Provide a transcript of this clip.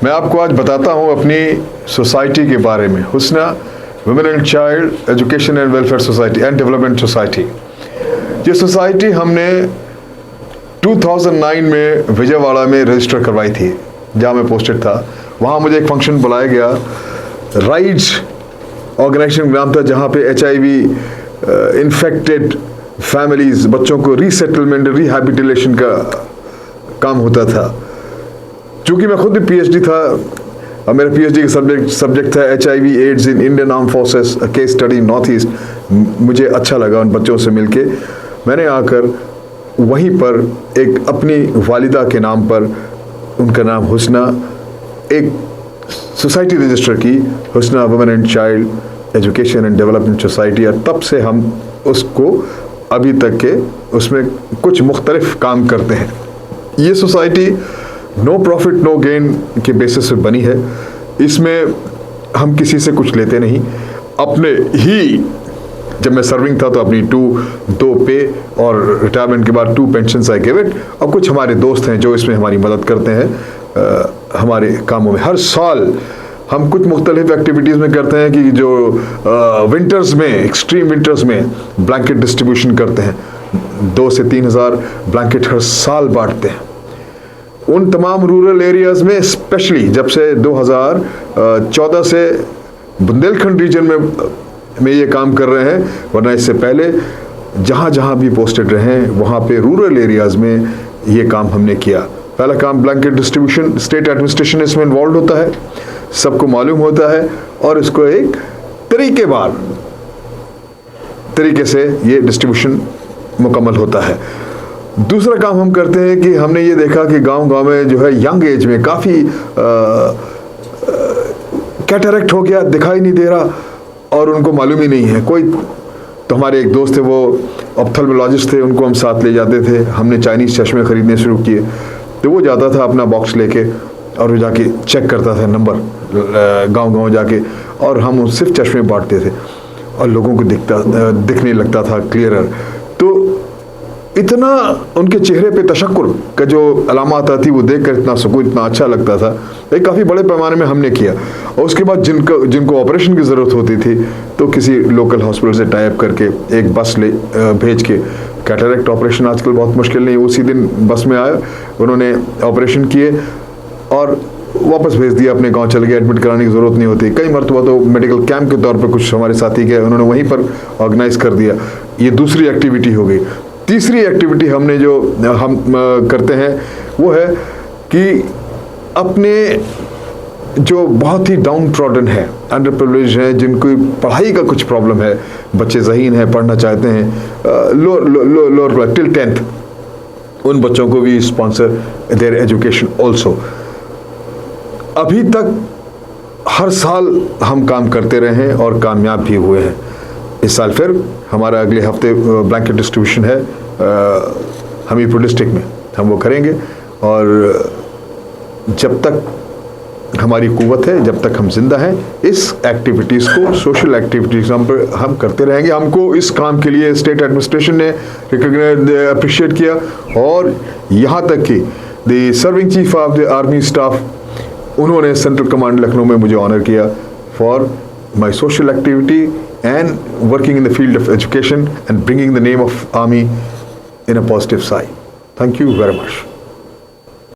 मैं आपको आज बताता हूँ अपनी सोसाइटी के बारे में, Husna women and child education and welfare society and development society. ये सोसाइटी हमने 2009 में विजयवाड़ा में रजिस्टर करवाई थी, जहाँ मैं पोस्टेड था। वहाँ मुझे एक फंक्शन बुलाया गया, राइड्स ऑर्गेनाइजेशन नाम था, जहाँ पे HIV इन्फेक्टेड फैमिलीज, बच्चों को रीसेटलमेंट रिहैबिलिटेशन का काम होता था। चूँकि मैं खुद भी PhD था और मेरा PhD का सब्जेक्ट था HIV AIDS in Indian arm forces, case study north east. मुझे अच्छा लगा उन बच्चों से मिलके। मैंने आकर वहीं पर एक अपनी वालिदा के नाम पर, उनका नाम हुस्ना, एक सोसाइटी रजिस्टर की, Husna women and child education and development society. और तब से हम उसको अभी तक के उसमें कुछ मुख्तलिफ काम करते हैं। ये society no profit no gain के बेसिस पे बनी है। इसमें हम किसी से कुछ लेते नहीं, अपने ही, जब मैं सर्विंग था तो अपनी 2 पे और रिटायरमेंट के बाद 2 पेंशन आई गिव इट। और कुछ हमारे दोस्त हैं जो इसमें हमारी मदद करते हैं हमारे कामों में। हर साल हम कुछ मुख्तलिफ एक्टिविटीज़ में करते हैं कि जो विंटर्स में, एक्सट्रीम विंटर्स में ब्लैंकेट डिस्ट्रीब्यूशन करते हैं। 2 से 3 हज़ार ब्लैंकेट हर साल बांटते हैं उन तमाम रूरल एरियाज़ में, स्पेशली जब से 2014 से बुंदेलखंड रीजन में ये काम कर रहे हैं। वरना इससे पहले जहाँ जहाँ भी पोस्टेड रहे हैं वहाँ पे रूरल एरियाज़ में ये काम हमने किया। पहला काम ब्लैंकेट डिस्ट्रीब्यूशन, स्टेट एडमिनिस्ट्रेशन इसमें इन्वॉल्व होता है, सबको मालूम होता है और इसको एक तरीके से ये डिस्ट्रीब्यूशन मुकम्मल होता है। दूसरा काम हम करते हैं कि हमने ये देखा कि गांव-गांव में जो है यंग एज में काफ़ी कैटरेक्ट हो गया, दिखाई नहीं दे रहा और उनको मालूम ही नहीं है कोई। तो हमारे एक दोस्त थे, वो ऑप्थेल्मोलॉजिस्ट थे, उनको हम साथ ले जाते थे। हमने चाइनीज़ चश्मे ख़रीदने शुरू किए। तो वो जाता था अपना बॉक्स लेके और वो जाके चेक करता था नंबर गांव-गांव जाके, और हम सिर्फ चश्मे बांटते थे और लोगों को दिखने लगता था क्लियरर। तो इतना उनके चेहरे पे तशक्कुर का जो अलामत आती वो देखकर इतना सुकून, इतना अच्छा लगता था। एक काफ़ी बड़े पैमाने में हमने किया। और उसके बाद जिनको ऑपरेशन की ज़रूरत होती थी तो किसी लोकल हॉस्पिटल से टाई अप करके एक बस भेज के, कैटरेक्ट ऑपरेशन आजकल बहुत मुश्किल नहीं, उसी दिन बस में आए, उन्होंने ऑपरेशन किए और वापस भेज दिया, अपने गांव चल गए। एडमिट कराने की ज़रूरत नहीं होती। कई मरतबा तो मेडिकल कैंप के तौर पर कुछ हमारे साथी गए, उन्होंने वहीं पर ऑर्गेनाइज कर दिया। ये दूसरी एक्टिविटी हो गई। तीसरी एक्टिविटी हमने जो हम करते हैं वो है कि अपने जो बहुत ही डाउन ट्रॉडन है, अंडर प्रिविलेज हैं, जिनको पढ़ाई का कुछ प्रॉब्लम है, बच्चे ज़हीन हैं, पढ़ना चाहते हैं, लोअर टिल 10th, उन बच्चों को भी स्पॉन्सर देयर एजुकेशन ऑल्सो। अभी तक हर साल हम काम करते रहे हैं और कामयाब भी हुए हैं। इस साल फिर हमारा अगले हफ्ते ब्लैंकेट डिस्ट्रीब्यूशन है हमीरपुर डिस्ट्रिक्ट में, हम वो करेंगे। और जब तक हमारी कुव्वत है, जब तक हम जिंदा हैं, इस एक्टिविटीज़ को, सोशल एक्टिविटीज़ हम करते रहेंगे। हमको इस काम के लिए स्टेट एडमिनिस्ट्रेशन ने अप्रिशिएट किया और यहाँ तक कि the serving chief of the army staff, उन्होंने सेंट्रल कमांड लखनऊ में मुझे ऑनर किया for my social activity and working in the field of education and bringing the name of Army in a positive side. Thank you very much.